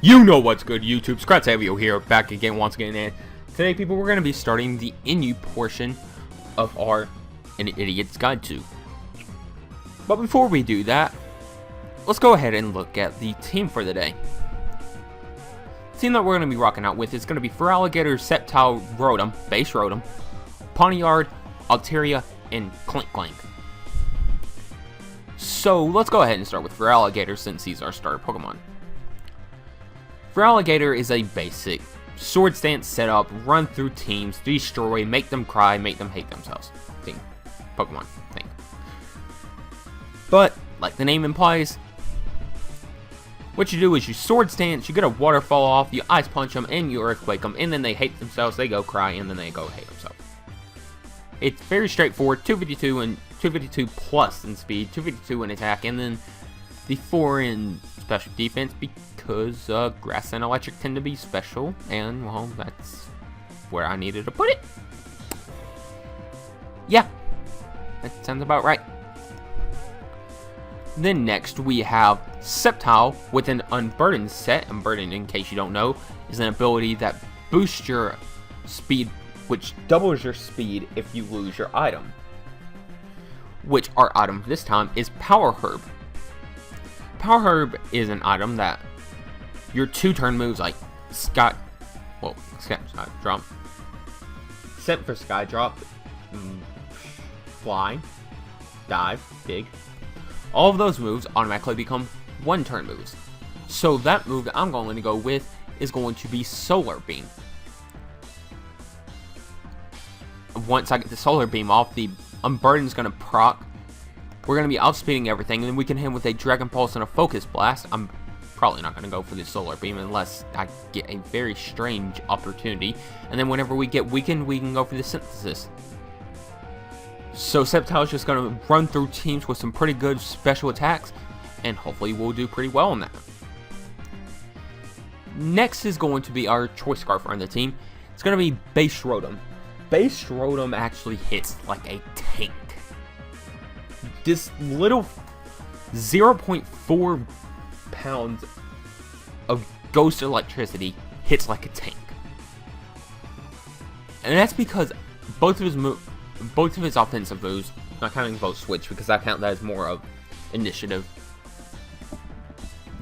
You know what's good, YouTube. Kratoctavio here, back again once again, and today, people, we're going to be starting the NU portion of our An Idiot's Guide to. But before we do that, let's go ahead and look at the team for the day. The team that we're going to be rocking out with is going to be Feraligatr, Sceptile, Rotom, Base Rotom, Pawniard, Altaria, and Clink. So, let's go ahead and start with Feraligatr since he's our starter Pokemon. Feraligatr is a basic Sword Stance setup, run through teams, destroy, make them cry, make them hate themselves thing. Pokemon thing. But, like the name implies, what you do is you Sword Stance, you get a waterfall off, you Ice Punch them, and you Earthquake them, and then they hate themselves, they go cry, and then they go hate themselves. It's very straightforward, 252 and 252 plus in speed, 252 in attack, and then the 4 in special defense because grass and electric tend to be special, and well, that's where I needed to put it. Yeah, that sounds about right. Then next we have Sceptile with an Unburdened set. Unburdened, in case you don't know, is an ability that boosts your speed, which doubles your speed if you lose your item. Which our item this time is Power Herb. Power Herb is an item that your 2-turn moves like Sky Drop, Set for Sky Drop, Fly, Dive, Dig. All of those moves automatically become 1-turn moves. So that move that I'm going to go with is going to be Solar Beam. Once I get the Solar Beam off, the Unburdened is going to proc. We're going to be outspeeding everything, and then we can hit him with a Dragon Pulse and a Focus Blast. I'm probably not going to go for the Solar Beam unless I get a very strange opportunity. And then whenever we get weakened, we can go for the Synthesis. So Sceptile is just going to run through teams with some pretty good special attacks, and hopefully we'll do pretty well on that. Next is going to be our Choice Scarf on the team. It's going to be Base Rotom. Base Rotom actually hits like a tank. This little 0.4 pounds of ghost electricity hits like a tank. And that's because both of his offensive moves, not counting Volt Switch because I count that as more of initiative,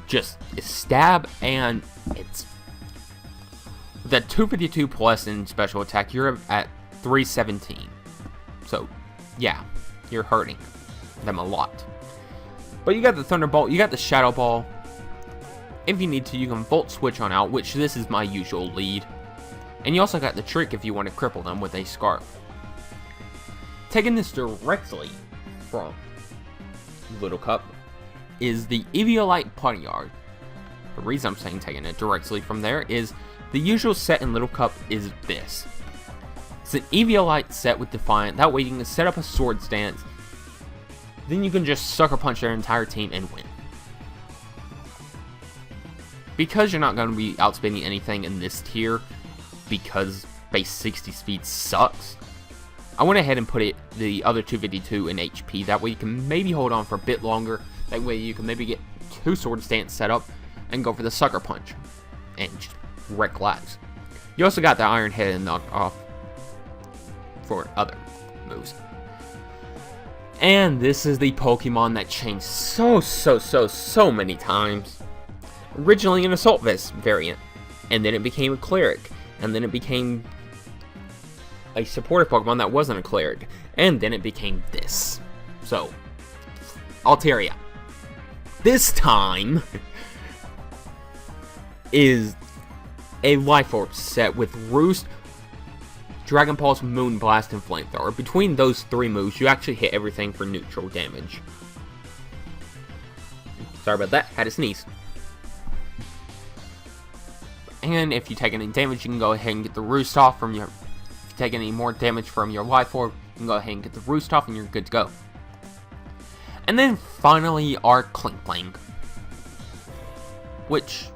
just is stab, and it's that 252 plus in special attack, you're at 317. So yeah, you're hurting them a lot. But you got the Thunderbolt, you got the Shadow Ball. If you need to, you can Volt Switch on out, which this is my usual lead. And you also got the Trick if you want to cripple them with a Scarf. Taking this directly from Little Cup is the Eviolite Pawniard. The reason I'm saying taking it directly from there is the usual set in Little Cup is this. It's an Eviolite set with Defiant, that way you can set up a Sword Stance, then you can just Sucker Punch their entire team and win. Because you're not going to be outspeeding anything in this tier, because base 60 speed sucks, I went ahead and put the other 252 in HP, that way you can maybe hold on for a bit longer, that way you can maybe get 2 Sword Stance set up, and go for the Sucker Punch, and just wreck lives. You also got the Iron Head and Knock Off for other moves. And this is the Pokemon that changed so many times. Originally an Assault Vest variant, and then it became a Cleric, and then it became a supportive Pokemon that wasn't a Cleric, and then it became this. So, Altaria. This time is a Life Orb set with Roost, Dragon Pulse, Moon Blast, and Flamethrower. Between those 3 moves, you actually hit everything for neutral damage. Sorry about that, had to sneeze. And if you take any damage, you can go ahead and get the Roost off from your... If you take any more damage from your Life Orb, you can go ahead and get the Roost off and you're good to go. And then finally, our Clink, which...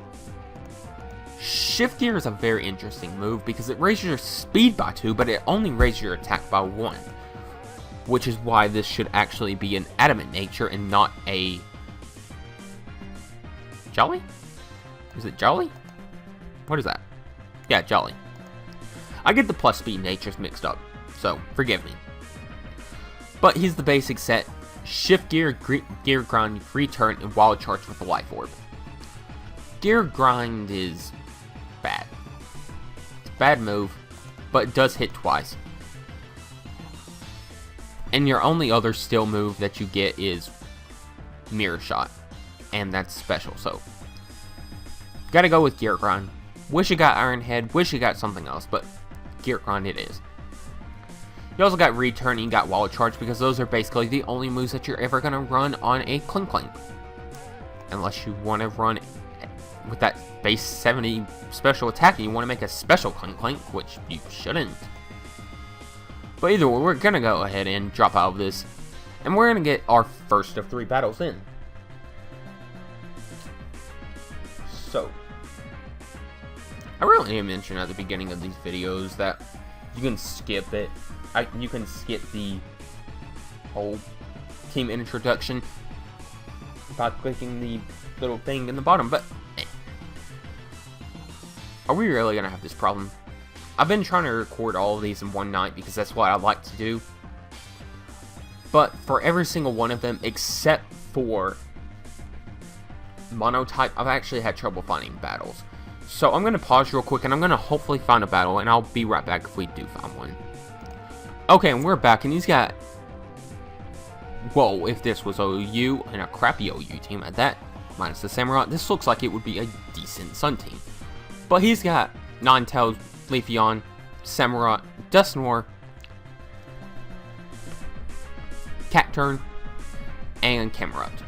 Shift Gear is a very interesting move because it raises your speed by 2, but it only raises your attack by 1. Which is why this should actually be an Adamant nature and not a Jolly? Is it Jolly? What is that? Yeah, Jolly. I get the plus speed natures mixed up, so forgive me. But he's the basic set. Shift gear, gear grind, return, and wild charge with the life orb. Gear grind is bad. It's a bad move, but it does hit twice. And your only other still move that you get is mirror shot, and that's special, so gotta go with gear grind. Wish you got Iron Head, wish you got something else, but gear grind it is. You also got return and you got wild charge, because those are basically the only moves that you're ever gonna run on a Clink Clink, unless you want to run with that base 70 special attack and you want to make a special Clink Clink, which you shouldn't. But either way, we're gonna go ahead and drop out of this, and we're gonna get our first of 3 battles in. So, I really need to mention at the beginning of these videos that you can skip it. You can skip the whole team introduction by clicking the little thing in the bottom, but are we really gonna have this problem? I've been trying to record all of these in one night because that's what I like to do. But for every single one of them, except for Monotype, I've actually had trouble finding battles. So I'm going to pause real quick and I'm going to hopefully find a battle, and I'll be right back if we do find one. Okay, and we're back, and he's got... Whoa, if this was OU and a crappy OU team at that, minus the Samurai, this looks like it would be a decent Sun team. But he's got Ninetales, Leafeon, Samurai, Dusknoir, Cacturne, and Camerupt.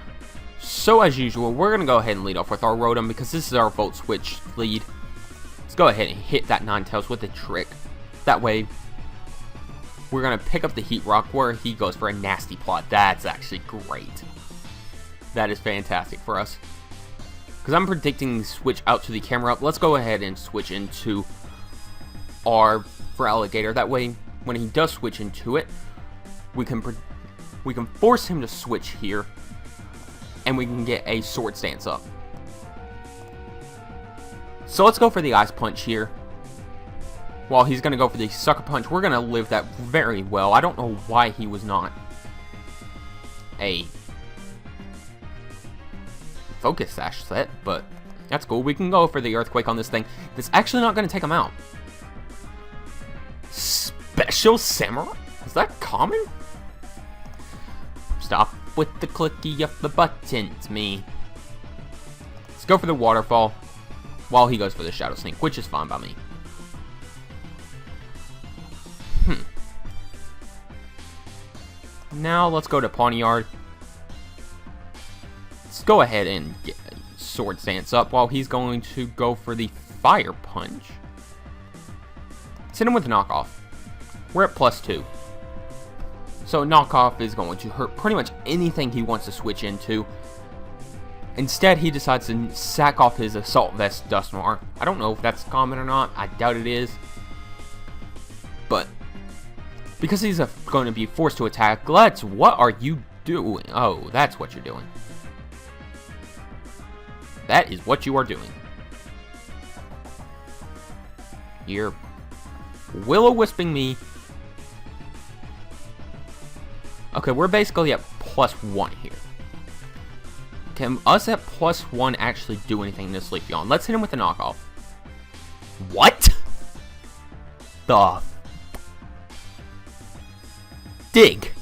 So as usual, we're going to go ahead and lead off with our Rotom, because this is our Volt Switch lead. Let's go ahead and hit that Ninetales with a trick. That way, we're going to pick up the Heat Rock where he goes for a nasty plot. That's actually great. That is fantastic for us. Because I'm predicting switch out to the Camerupt. Let's go ahead and switch into our Feraligatr. That way, when he does switch into it, we can force him to switch here, and we can get a Sword Stance up. So let's go for the Ice Punch here. While he's going to go for the Sucker Punch, we're going to live that very well. I don't know why he was not a Focus Sash set, but that's cool. We can go for the Earthquake on this thing. That's actually not going to take him out. Special Samurai? Is that common? Stop with the clicky of the buttons, me. Let's go for the Waterfall while he goes for the Shadow Sneak, which is fine by me. Now let's go to Pawniard. Let's go ahead and get Sword Stance up while he's going to go for the Fire Punch. Let's hit him with a Knockoff. We're at +2. So Knockoff is going to hurt pretty much anything he wants to switch into. Instead, he decides to sack off his Assault Vest Dusknoir. I don't know if that's common or not. I doubt it is. But because he's going to be forced to attack, what are you doing? Oh, that's what you're doing. That is what you are doing. You're will-o-wisping me. Okay, we're basically at +1 here. Can us at +1 actually do anything in this Leafeon? Let's hit him with a Knockoff. What? The dig.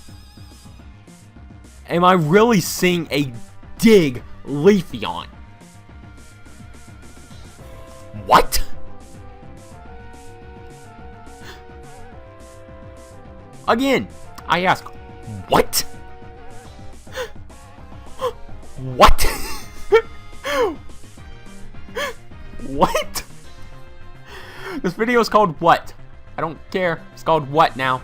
Am I really seeing a dig Leafeon? What? Again, I ask, what? What? What? This video is called what? I don't care. It's called what now?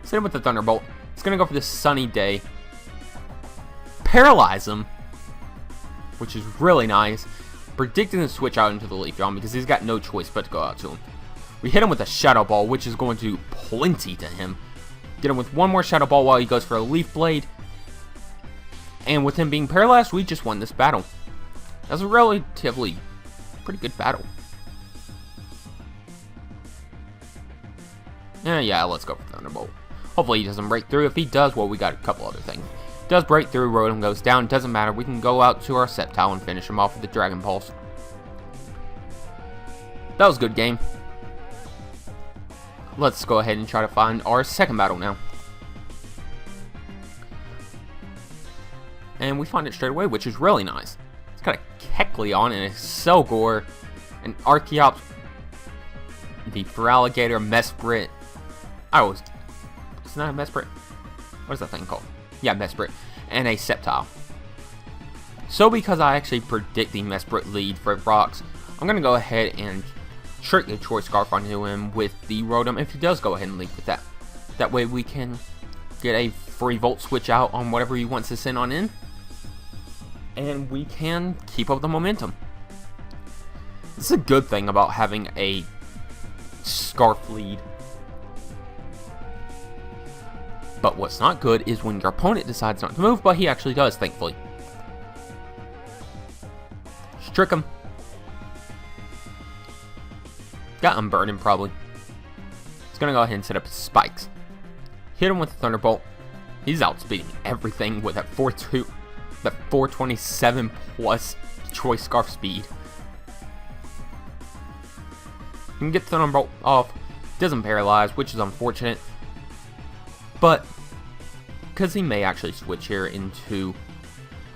Let's hit him with the Thunderbolt. It's gonna go for this Sunny Day. Paralyze him, which is really nice. Predicting to switch out into the Leafeon because he's got no choice but to go out to him. We hit him with a Shadow Ball, which is going to do plenty to him. Get him with one more Shadow Ball while he goes for a Leaf Blade. And with him being paralyzed, we just won this battle. That's a relatively pretty good battle. Yeah, let's go for Thunderbolt. Hopefully he doesn't break through. If he does, well, we got a couple other things. Does break through, Rotom goes down, doesn't matter. We can go out to our Sceptile and finish him off with the Dragon Pulse. That was a good game. Let's go ahead and try to find our second battle now. And we find it straight away, which is really nice. It's got a Kecleon and a Selgor, an Archeops, the Feraligatr, Mesprit. It's not a Mesprit. What is that thing called? Yeah, Mesprit. And a Sceptile. So because I actually predict the Mesprit lead for rocks, I'm going to go ahead and trick the Choice Scarf onto him with the Rotom if he does go ahead and lead with that. That way we can get a free Volt Switch out on whatever he wants to send on in. And we can keep up the momentum. This is a good thing about having a Scarf lead. But what's not good is when your opponent decides not to move, but he actually does, thankfully. Trick him. Got Unburden, probably. He's going to go ahead and set up his spikes. Hit him with the Thunderbolt. He's outspeeding everything with that 427 plus Choice Scarf speed. You can get the Thunderbolt off. Doesn't paralyze, which is unfortunate. But, because he may actually switch here into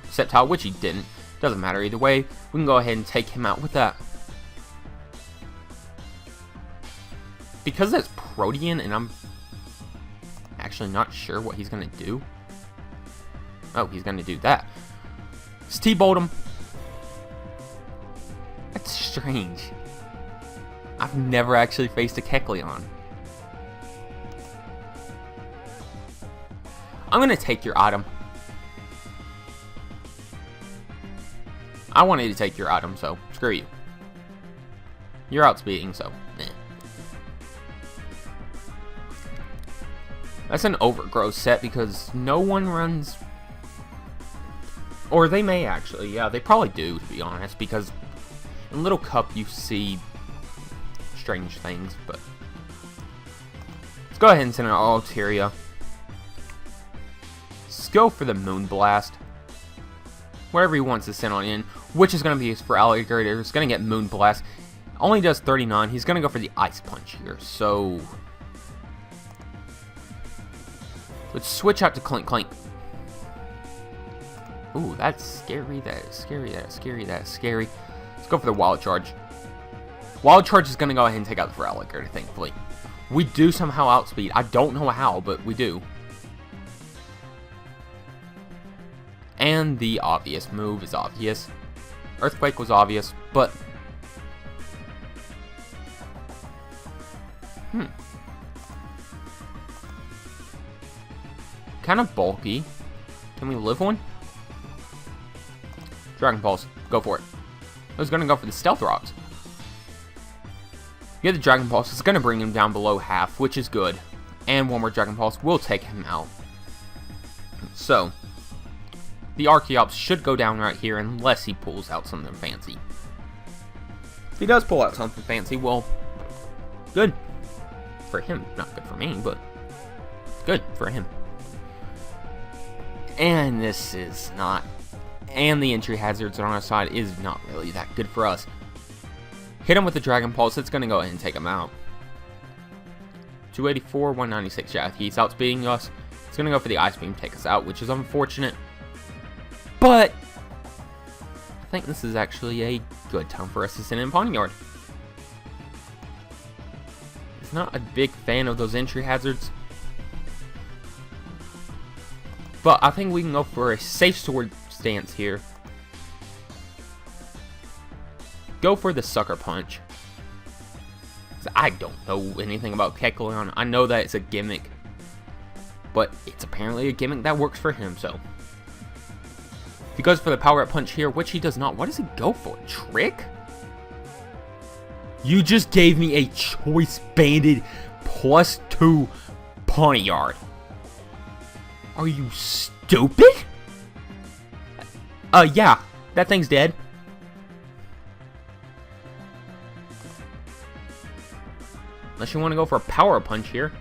Sceptile, which he didn't. Doesn't matter either way. We can go ahead and take him out with that. Because that's Protean, and I'm actually not sure what he's going to do. Oh, he's going to do that. T-Bolt him. That's strange. I've never actually faced a Kecleon. I'm going to take your item. I wanted to take your item, so screw you. You're outspeeding, so eh. That's an overgrowth set because no one runs... Or they may actually, yeah, they probably do, to be honest, because in Little Cup you see strange things, but... Let's go ahead and send an Altaria. Let's go for the Moonblast. Whatever he wants to send on in, which is going to be his Feraligatr. It's going to get Moonblast. Only does 39. He's going to go for the Ice Punch here, so... Let's switch out to Clink Clink. Ooh, that's scary, that is scary, that is scary, that is scary. Let's go for the Wild Charge. Wild Charge is going to go ahead and take out the Feraligatr, thankfully. We do somehow outspeed. I don't know how, but we do. And the obvious move is obvious. Earthquake was obvious, but... Kind of bulky. Can we live one? Dragon Pulse. Go for it. I was going to go for the Stealth Rocks. Get the Dragon Pulse. It's going to bring him down below half, which is good. And one more Dragon Pulse will take him out. So, the Archeops should go down right here unless he pulls out something fancy. If he does pull out something fancy, well, good for him. Not good for me, but good for him. And this is not... And the entry hazards on our side is not really that good for us. Hit him with the Dragon Pulse. It's going to go ahead and take him out. 284, 196. Yeah, he's outspeeding us. It's going to go for the Ice Beam, take us out, which is unfortunate. But I think this is actually a good time for us to send in Pawniard. He's not a big fan of those entry hazards. But I think we can go for a safe sword stance here. Go for the Sucker Punch. I don't know anything about Kecleon. I know that it's a gimmick. But it's apparently a gimmick that works for him, so. He goes for the Power Up Punch here, which he does not. What does he go for? Trick? You just gave me a Choice Banded +2 Pawniard. Are you stupid? Yeah, that thing's dead. Unless you want to go for a power punch here.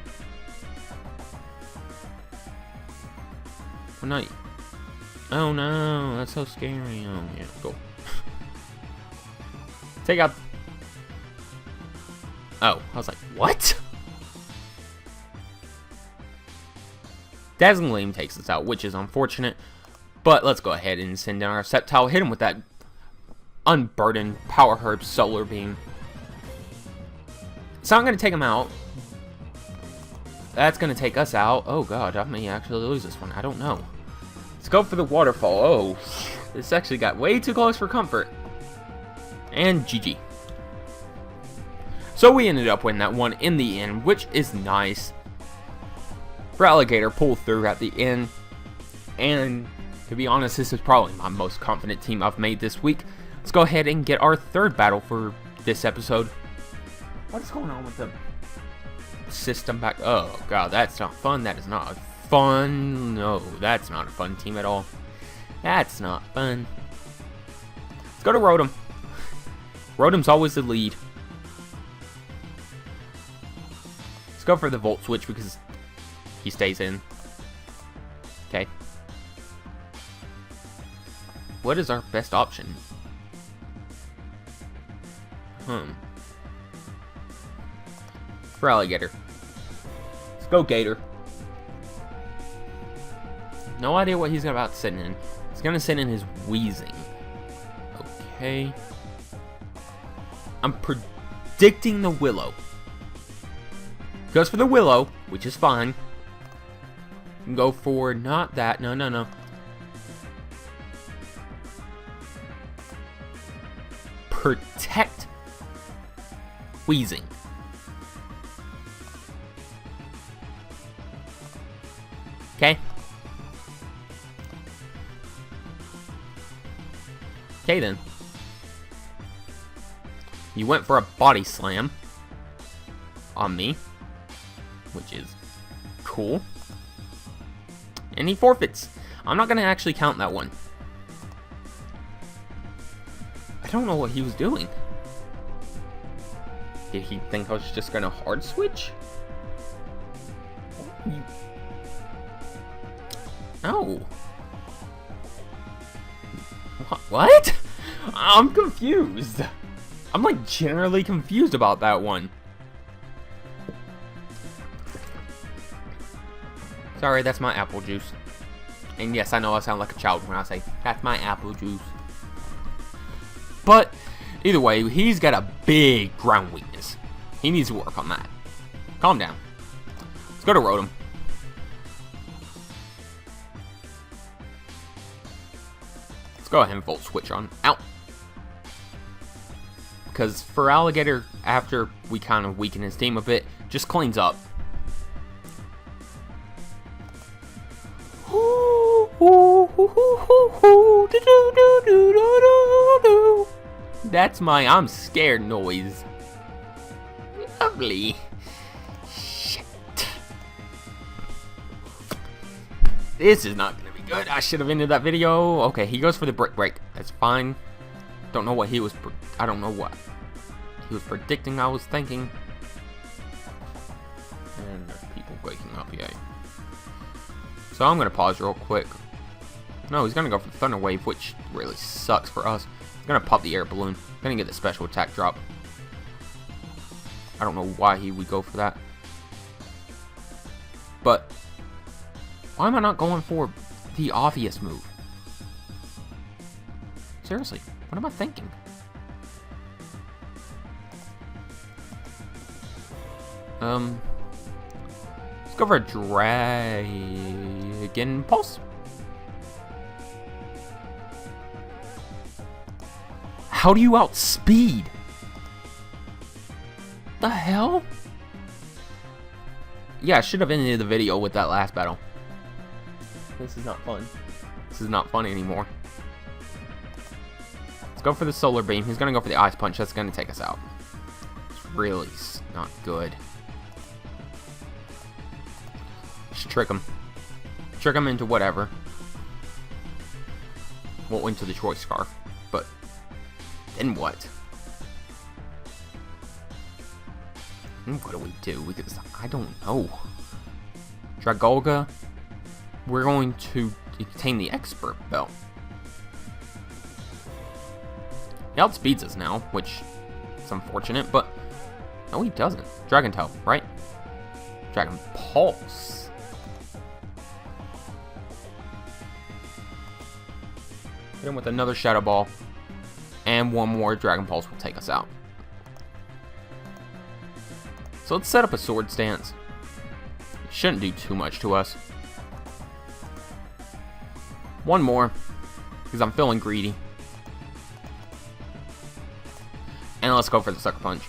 Well, not... Oh no, that's so scary. Oh yeah, go. Take out... Oh, I was like, what? Dazzling Gleam takes us out, which is unfortunate. But let's go ahead and send down our Sceptile. Hit him with that Unburdened Power Herb Solar Beam. So I'm going to take him out. That's going to take us out. Oh god, I may actually lose this one. I don't know. Let's go for the Waterfall. Oh, this actually got way too close for comfort. And GG. So we ended up winning that one in the end, which is nice. For Alligator, pull through at the end. And to be honest, this is probably my most confident team I've made this week. Let's go ahead and get our third battle for this episode. What is going on with the system back? Oh god, that's not fun. That is not fun. No, that's not a fun team at all. That's not fun. Let's go to Rotom. Rotom's always the lead. Let's go for the Volt Switch because he stays in. Okay. What is our best option? For Alligator. Let's go Gator. No idea what he's about to send in. He's gonna send in his Wheezing. Okay. I'm predicting the Willow. Goes for the Willow, which is fine. Can go for not that. No, no, no. Protect Wheezing. Okay. Okay then. You went for a Body Slam on me, which is cool. And he forfeits. I'm not going to actually count that one. I don't know what he was doing. Did he think I was just going to hard switch? No. What? I'm confused. I'm like generally confused about that one. Sorry, that's my apple juice. And yes, I know I sound like a child when I say, that's my apple juice. But, either way, he's got a big ground weakness. He needs to work on that. Calm down. Let's go to Rotom. Let's go ahead and Volt Switch on. Out. Because for Alligator, after we kind of weaken his team a bit, just cleans up. That's my I'm scared noise. Lovely. Shit. This is not gonna be good. I should have ended that video. Okay, he goes for the Brick Break. That's fine. Don't know what he was. I don't know what he was predicting. I was thinking. And there's people waking up. Yay. So I'm gonna pause real quick. No, he's gonna go for the Thunder Wave, which really sucks for us. He's gonna pop the Air Balloon. Gonna get the special attack drop. I don't know why he would go for that. But why am I not going for the obvious move? Seriously, what am I thinking? Let's go for a Dragon Pulse. How do you outspeed? The hell? Yeah, I should have ended the video with that last battle. This is not fun. This is not fun anymore. Let's go for the Solar Beam. He's gonna go for the Ice Punch. That's gonna take us out. It's really not good. Just trick him. Trick him into whatever. Won't into the Choice Scarf, but then what? What do we do? Because I don't know. Dragolga. We're going to obtain the expert belt. He outspeeds us now, which is unfortunate, but no, he doesn't. Dragon Tail, right? Dragon Pulse. Hit him with another Shadow Ball, and one more Dragon Pulse will take us out. So let's set up a Sword Stance. It shouldn't do too much to us. One more, because I'm feeling greedy. And let's go for the Sucker Punch.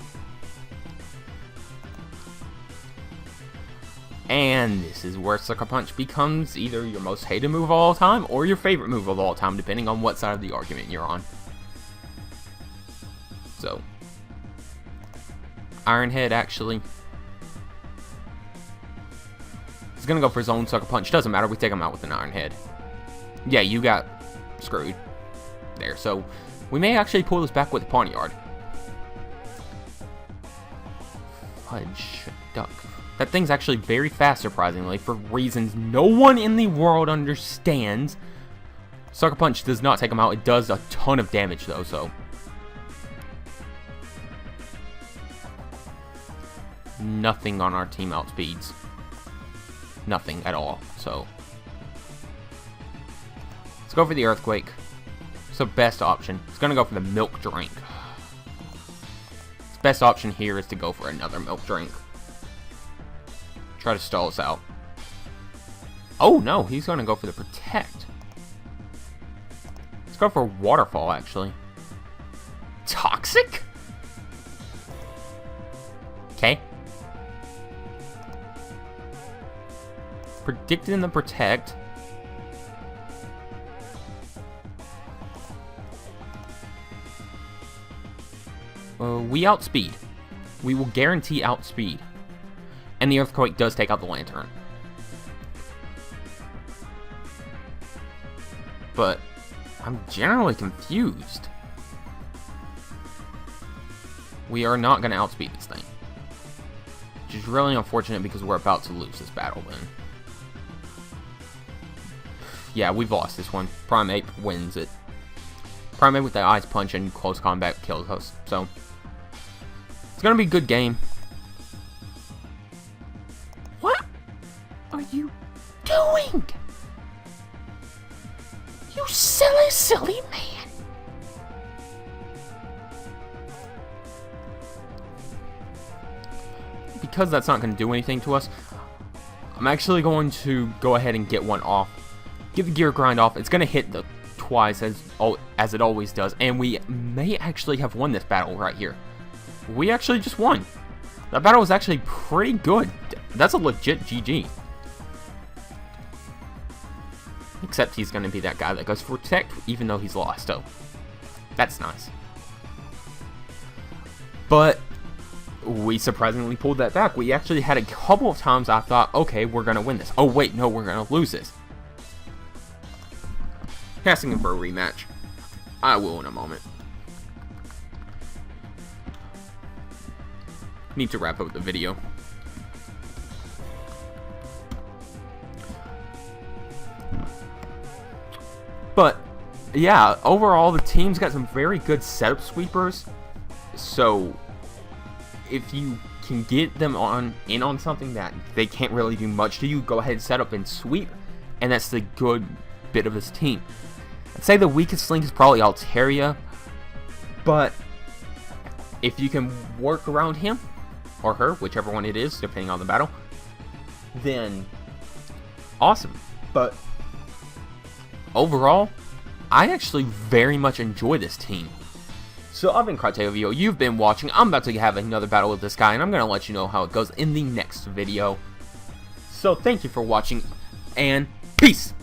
And this is where Sucker Punch becomes either your most hated move of all time or your favorite move of all time, depending on what side of the argument you're on. So, Iron Head actually is going to go for his own Sucker Punch. Doesn't matter, we take him out with an Iron Head. Yeah, you got screwed there. So, we may actually pull this back with a Pawniard. Fudge Duck. That thing's actually very fast, surprisingly, for reasons no one in the world understands. Sucker Punch does not take him out. It does a ton of damage, though, so. Nothing on our team outspeeds. Nothing at all, so. Let's go for the Earthquake. It's the best option. It's going to go for the Milk Drink. Its best option here is to go for another Milk Drink. Try to stall us out. Oh no, he's going to go for the Protect. Let's go for Waterfall, actually. Toxic? Okay. Predicted in the Protect. We outspeed. We will guarantee outspeed. And the Earthquake does take out the Lantern. But I'm generally confused. We are not going to outspeed this thing. Which is really unfortunate because we're about to lose this battle then. Yeah, we've lost this one. Primeape wins it. Primeape with the Ice Punch and close combat kills us. So, it's going to be a good game. What are you doing? You silly, silly man. Because that's not going to do anything to us, I'm actually going to go ahead and get one off. Get the Gear Grind off. It's going to hit the twice as it always does. And we may actually have won this battle right here. We actually just won. That battle was actually pretty good. That's a legit GG. Except he's going to be that guy that goes for Protect even though he's lost. So, that's nice. But we surprisingly pulled that back. We actually had a couple of times I thought, okay, we're going to win this. Oh, wait, no, we're going to lose this. Asking him for a rematch. I will in a moment. Need to wrap up the video. But, yeah, overall, the team's got some very good setup sweepers. So, if you can get them in on something that they can't really do much to you, go ahead and set up and sweep. And that's the good bit of this team. I'd say the weakest link is probably Altaria. But, if you can work around him, or her, whichever one it is, depending on the battle, then awesome. But overall, I actually very much enjoy this team. So I've been Kratoctavio, you've been watching. I'm about to have another battle with this guy, and I'm going to let you know how it goes in the next video. So thank you for watching, and peace!